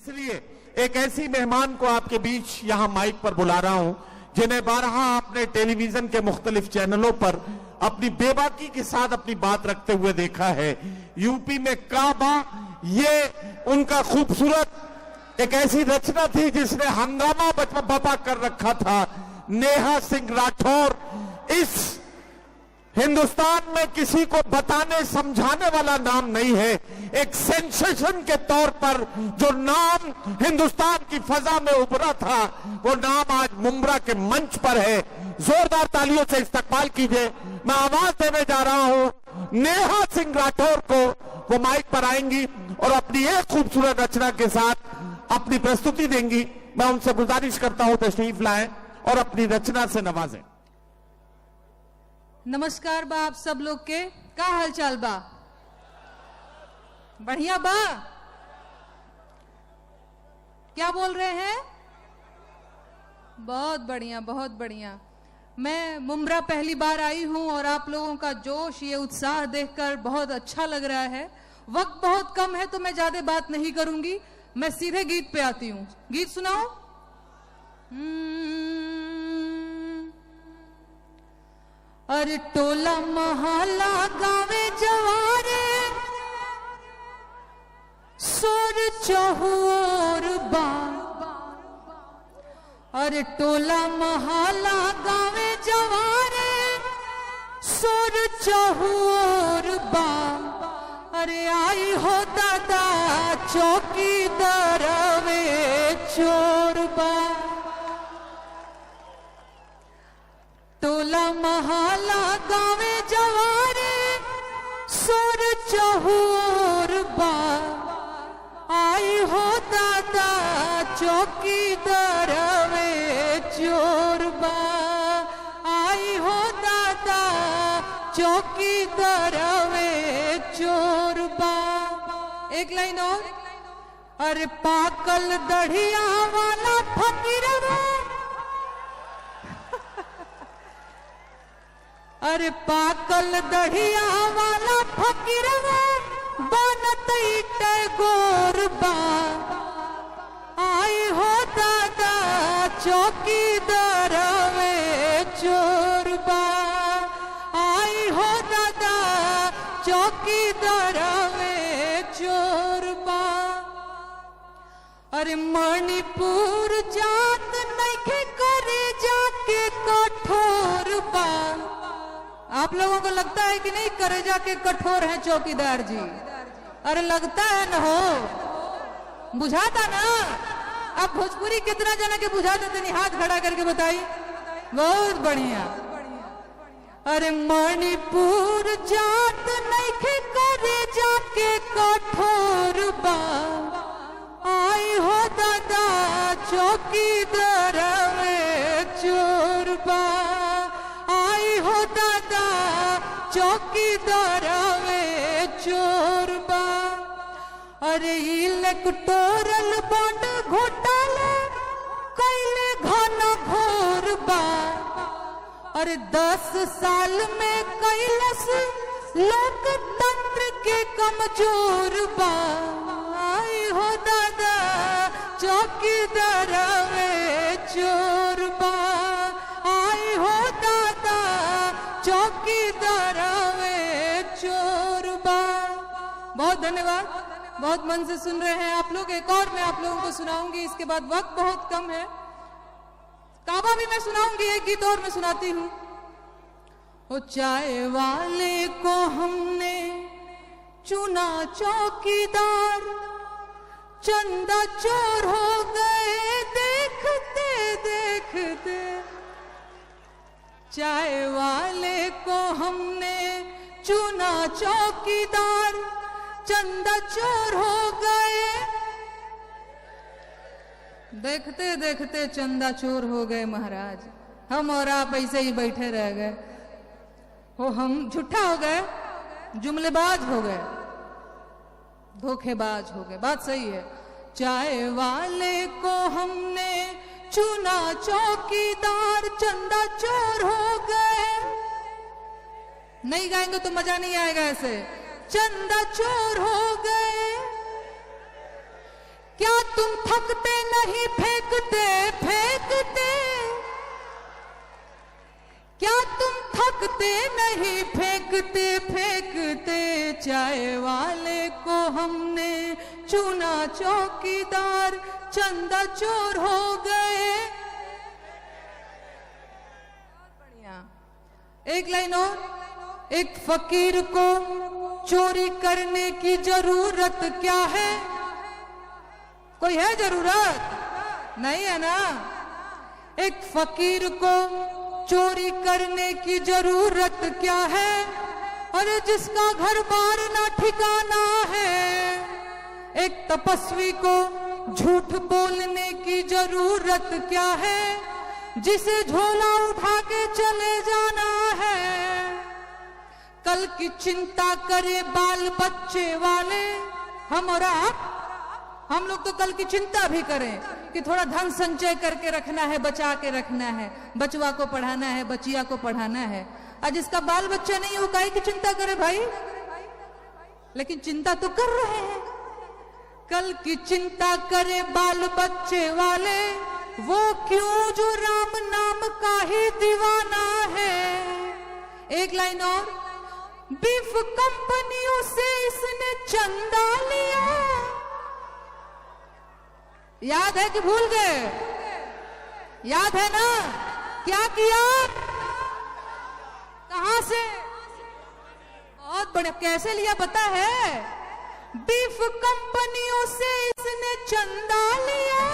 इसलिए एक ऐसी मेहमान को आपके बीच यहां माइक पर बुला रहा हूं जिन्हें बारहा आपने टेलीविजन के मुख्तलिफ चैनलों पर अपनी बेबाकी के साथ अपनी बात रखते हुए देखा है। यूपी में काबा, ये उनका खूबसूरत एक ऐसी रचना थी जिसने हंगामा बपा कर रखा था। नेहा सिंह राठौर इस हिंदुस्तान में किसी को बताने समझाने वाला नाम नहीं है। एक सेंसेशन के तौर पर जो नाम हिंदुस्तान की फजा में उभरा था, वो नाम आज मुंब्रा के मंच पर है। जोरदार तालियों से इस्तकबाल कीजिए। मैं आवाज देने जा रहा हूं नेहा सिंह राठौर को। वो माइक पर आएंगी और अपनी एक खूबसूरत रचना के साथ अपनी प्रस्तुति देंगी। मैं उनसे गुजारिश करता हूं तशरीफ लाएं और अपनी रचना से नवाजें। नमस्कार बा आप सब लोग के, का हाल चाल बा? बढ़िया बा? क्या बोल रहे हैं? बहुत बढ़िया, बहुत बढ़िया। मैं मुंब्रा पहली बार आई हूं और आप लोगों का जोश, ये उत्साह देखकर बहुत अच्छा लग रहा है। वक्त बहुत कम है तो मैं ज्यादा बात नहीं करूंगी, मैं सीधे गीत पे आती हूं। गीत सुनाओ। अरे टोला महला गावे जवारे, सोर चहुर बा। अरे टोला महला गावे जवारे, सोर चहुर बा। अरे आई हो दादा चौकीदार वे चोर बा। टोला महला गावे जवारे, सोर चहुर बा। आई हो दादा चौकीदार वे चोर बा। आई हो दादा चौकीदार वे चोर बा। एक लाइन और। अरे पाकल दढ़िया वाला फकीरवा, अरे पाकल दढ़िया वाला फकीरवा बनत टैगोर बा। आई हो दादा चौकीदार वे चोर बा। आई हो दादा चौकीदार वे चोर बा। अरे मणिपुर जात नइखे करे जाके कठोर बा। आप लोगों को लगता है कि नहीं करे जाके कठोर हैं चौकीदार जी? अरे लगता है न हो, बुझाता ना? अब भोजपुरी कितना जना के बुझाते थे? हाथ खड़ा करके बताइए। बहुत बढ़िया। अरे मणिपुर जात नइखे करे जाके कठोर बा। आई हो दादा चौकीदार वे चोर बा। आई हो दादा चौकीदार वे चोर बा। अरे इलेक्टोरल बॉन्ड घोटाला कैले घन घोर बा। अरे 10 साल में कैलस लोकतंत्र के कमजोर बा। आई हो दादा चौकीदार वे चोर बा। आई हो दादा चौकीदार वे चोर बा। बहुत धन्यवाद, बहुत मन से सुन रहे हैं आप लोग। एक और मैं आप लोगों को सुनाऊंगी, इसके बाद वक्त बहुत कम है। काबा भी मैं सुनाऊंगी, एक गीत और मैं सुनाती हूँ। ओ चाय वाले को हमने चुना चौकीदार, चंदा चोर हो गए देखते देखते। चाय वाले को हमने चुना चौकीदार, चंदा चोर हो गए देखते देखते। चंदा चोर हो गए महाराज, हम और आप ऐसे ही बैठे रह गए। हो हम झूठा हो गए, जुमलेबाज हो गए, धोखेबाज हो गए। बात सही है। चाय वाले को हमने चुना चौकीदार, चंदा चोर हो गए। नहीं गाएंगे तो मजा नहीं आएगा ऐसे। चंदा चोर हो गए क्या तुम थकते नहीं फेंकते फेंकते, क्या तुम थकते नहीं फेंकते फेंकते, चाय वाले को हमने चुना चौकीदार, चंदा चोर हो गए। बढ़िया, एक लाइन और। एक फकीर को चोरी करने की जरूरत क्या है? कोई है जरूरत? नहीं है ना। एक फकीर को चोरी करने की जरूरत क्या है? अरे जिसका घर बार ना ठिकाना है। एक तपस्वी को झूठ बोलने की जरूरत क्या है? जिसे झोला उठा के चले जाना है। कल की चिंता करे बाल बच्चे वाले, हम और आप, हम लोग तो कल की चिंता भी करें कि थोड़ा धन संचय करके रखना है, बचा के रखना है, बचवा को पढ़ाना है, बचिया को पढ़ाना है। आज जिसका बाल बच्चा नहीं वो काहे की चिंता करे भाई? लेकिन चिंता तो कर रहे हैं। कल की चिंता करे बाल बच्चे वाले, वो क्यों जो राम नाम का ही दीवाना है। एक लाइन और। बीफ कंपनियों से इसने चंदा लिया, याद है कि भूल गए? याद है ना? क्या किया? कहां से? बहुत बढ़िया। कैसे लिया पता है? बीफ कंपनियों से इसने चंदा लिया,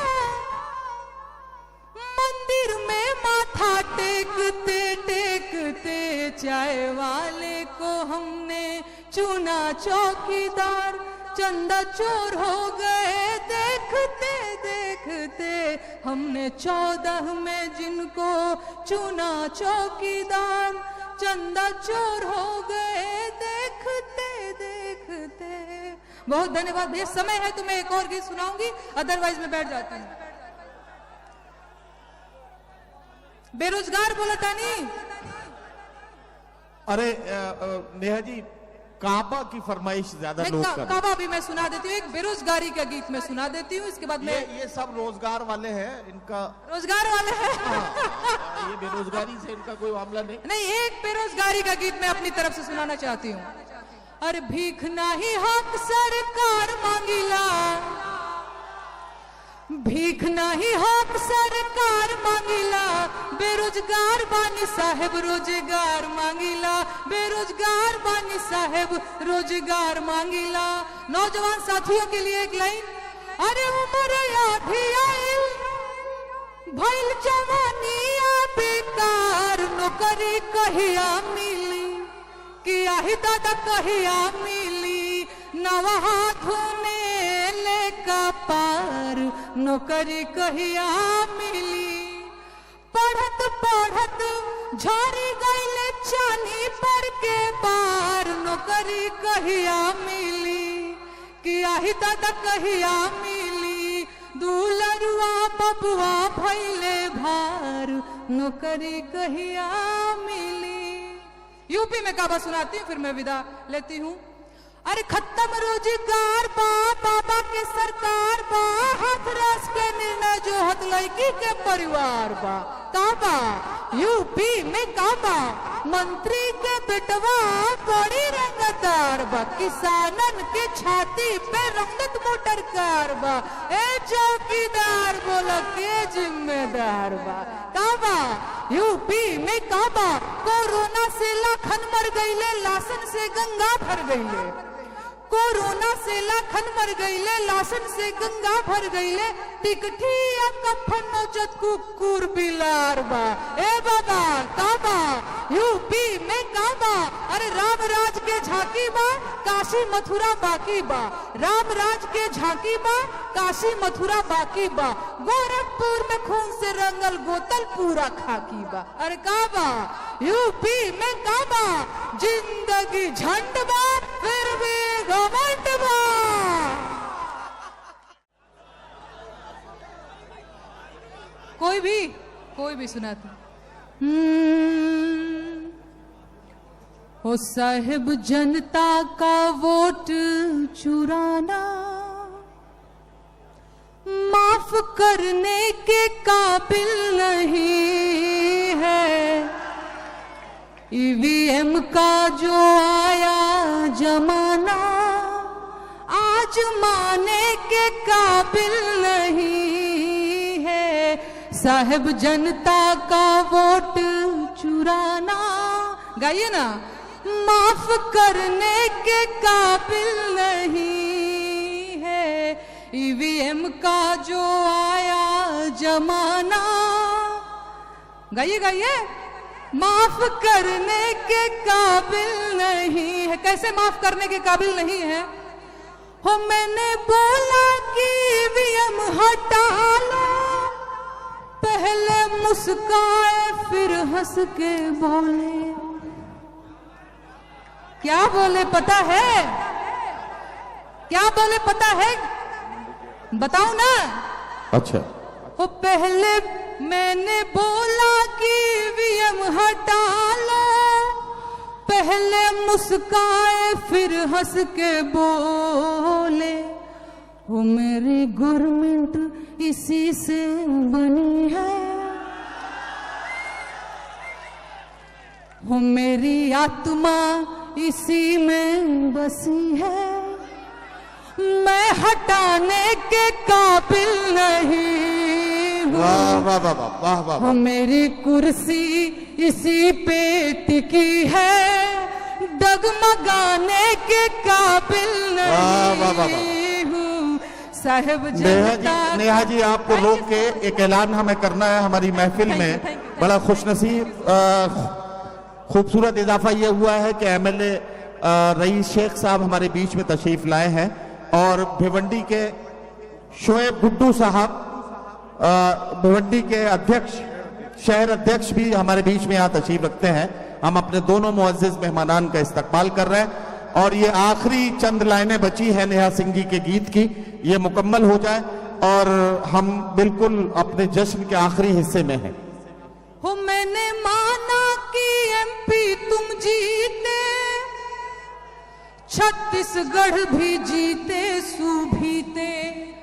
मंदिर में माथा टेकते टेकते, चाय वाले को हमने चुना चौकीदार, चंदा चोर हो गए देखते देखते। हमने 14 में जिनको चुना चौकीदार, चंदा चोर हो गए देखते देखते। बहुत धन्यवाद भैया। समय है तो मैं एक और गीत सुनाऊंगी, अदरवाइज मैं बैठ जाती हूँ। बेरोजगार बोला था नहीं। अरे नेहा जी, काबा की फरमाइश ज्यादा लोग कर। काबा भी मैं सुना देती हूँ, एक बेरोजगारी का गीत मैं सुना देती हूँ, इसके बाद ये सब रोजगार वाले हैं, इनका रोजगार वाले हैं। ये बेरोजगारी से इनका कोई मामला नहीं। नहीं, एक बेरोजगारी का गीत मैं अपनी तरफ से सुनाना चाहती हूँ। अरे भीख नहीं हक सरकार मांगिला, भीख नहीं हक सरकार मांगिला, बेरोजगार बानी साहेब रोजगार मांगिला, बेरोजगार बानी साहेब रोजगार मांगिला। नौजवान साथियों के लिए एक लाइन। अरे उम्र आधी आइल भइल जवानिया बेकार, नौकरी कहिया मिली कि आही दादा कहिया मिली, नवा धुने लेका पार, नौकरी कहिया मिली। पढ़त पढ़त झारी गईले चानी पर के पार, नौकरी कहिया मिली कि आही दादा कहिया मिली, दुलरुआ बबुआ भइले भार, नौकरी कहिया मिली। यूपी में काबा सुनाती हूँ, फिर मैं विदा लेती हूँ। अरे खत्म रोजगार बा, बाबा के सरकार बा, हाथ रस के निर्णय जो हत लड़की के परिवार बा। काबा यूपी में काबा, मंत्री के बेटवा बड़ी रंगदार बा, किसानन के छाती पे रंगत मोटर कार बा, ए चौकीदार बोला के जिम्मेदार बा। काबा यूपी में काबा, कोरोना से लाखन मर गईले, लाशन से गंगा भर गईले, कोरोना से लाखन मर गईले, लाशन से गंगा भर गईले, टिकठिया कफन नौजत कुकुर बिलार बा। ए बाबा काबा यूपी में काबा, अरे राम राज के झांकी बा, काशी मथुरा बाकी बा, राम राज के झांकी बा, काशी मथुरा बाकी बा, गोरखपुर में खून से रंगल गोतल पूरा खाकी बा। अरे काबा यूपी में काबा, जिंदगी झंड बा फिर भी घमंड बा। कोई भी सुनाता। ओ साहिब जनता का वोट चुराना, करने के काबिल नहीं है। ईवीएम का जो आया जमाना आज माने के काबिल नहीं है। साहब जनता का वोट चुराना, गाइए ना, माफ करने के काबिल नहीं है। ईवीएम का जो आया जमाना, गाइए गाइए, माफ करने के काबिल नहीं है। कैसे माफ करने के काबिल नहीं है? हो मैंने बोला कि ईवीएम हटा लो, पहले मुस्काए फिर हंस के बोले। क्या बोले पता है? क्या बोले पता है? बताओ ना। अच्छा। वो पहले मैंने बोला कि ईवीएम हटा लो, पहले मुस्काए फिर हंस के बोले। वो मेरी गवर्नमेंट इसी से बनी है, वो मेरी आत्मा इसी में बसी है। मैं हटाने के काबिल नहीं हूँ। वाह वाह वाह वाह वाह वाह। मेरी कुर्सी इसी पे टिकी है, डगमगाने के काबिल नहीं हूँ। साहब नेहा जी आपको रोक के एक ऐलान हमें करना है हमारी महफिल में। बड़ा खुशनसीब खूबसूरत इजाफा यह हुआ है कि एमएलए रईस शेख साहब हमारे बीच में तशरीफ लाए हैं और भिवंडी के शोएब गुड्डू साहब भिवंडी के अध्यक्ष, शहर अध्यक्ष भी हमारे बीच में यहाँ तशरीफ रखते हैं। हम अपने दोनों मुअज़्ज़िज़ मेहमानान का इस्तकबाल कर रहे हैं और ये आखिरी चंद लाइनें बची है नेहा सिंह जी के गीत की, ये मुकम्मल हो जाए और हम बिल्कुल अपने जश्न के आखिरी हिस्से में हैं। हो मैंने माना कि एमपी तुम जीते, छत्तीसगढ़ भी जीते, सूभीते,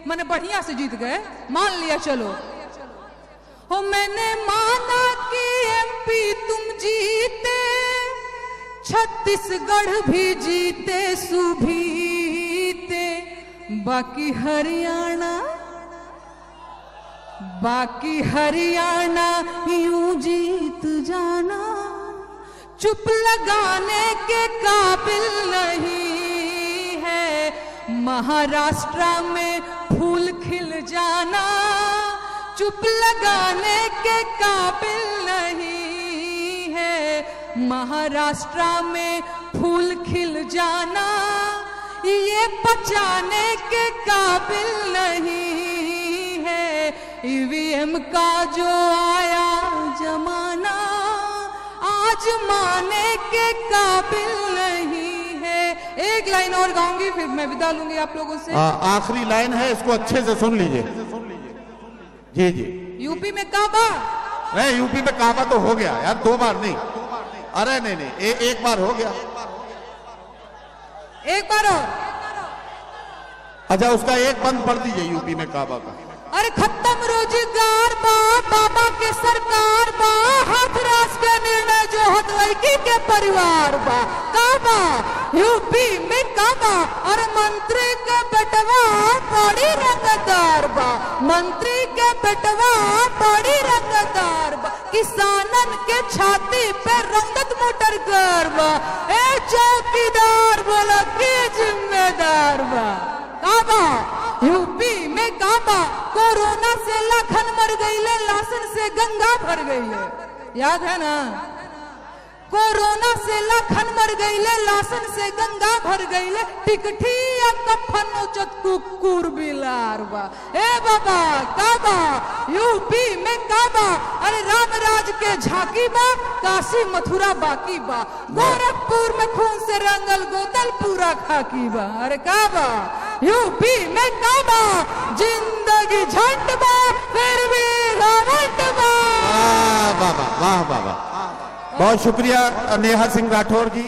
मैंने बढ़िया से जीत गए, मान लिया चलो। हो मैंने माना कि एमपी तुम जीते, छत्तीसगढ़ भी जीते, सूभीते, बाकी हरियाणा यूं जीत जाना। चुप लगाने के काबिल नहीं है, महाराष्ट्र में फूल खिल जाना। चुप लगाने के काबिल नहीं है, महाराष्ट्र में फूल खिल जाना। ये पचाने के काबिल नहीं है, ईवीएम का जो आया जमाना आज माने के काबिल नहीं है। एक लाइन और गाऊंगी फिर मैं विदा लूंगी आप लोगों से। आखिरी लाइन है, इसको अच्छे से सुन लीजिए। जी जी। यूपी में काबा, नहीं यूपी में काबा तो हो गया यार, 2 बार नहीं। अरे नहीं एक बार हो गया। एक बार और। अच्छा उसका एक बंद पढ़ दीजिए यूपी में काबा का। अरे खत्म रोजगार बा, बाबा के सरकार बा, हाथरास के निर्णय जो हदवैकी के परिवार बा। काबा यूपी में काबा, और मंत्री के बेटवा बड़ी रंगदार बा, मंत्री के बेटवा बड़ी रंगदार बा। किसानन के छाती पे रंगत मोटर कार बा, ए चौकीदार बोला के जिम्मेदार बा। काबा यूपी में काबा, कोरोना से लाखन मर गईले, लाशन से गंगा भर गईले, याद है ना? कोरोना से लाखन मर गईले, लाशन से गंगा भर गईले, टिकठी या कफन उचत कुकुर बिलार बा। ए बाबा काबा यूपी में काबा, अरे राम राज के झांकी बा, काशी मथुरा बाकी बा, गोरखपुर में खून से रंगल गोदल पूरा खाकी बा। अरे काबा यूपी में काबा, जिंदगी झंड बा फिर भी घमंड बा। वाह वाह वाह वाह। बहुत शुक्रिया नेहा सिंह राठौर जी।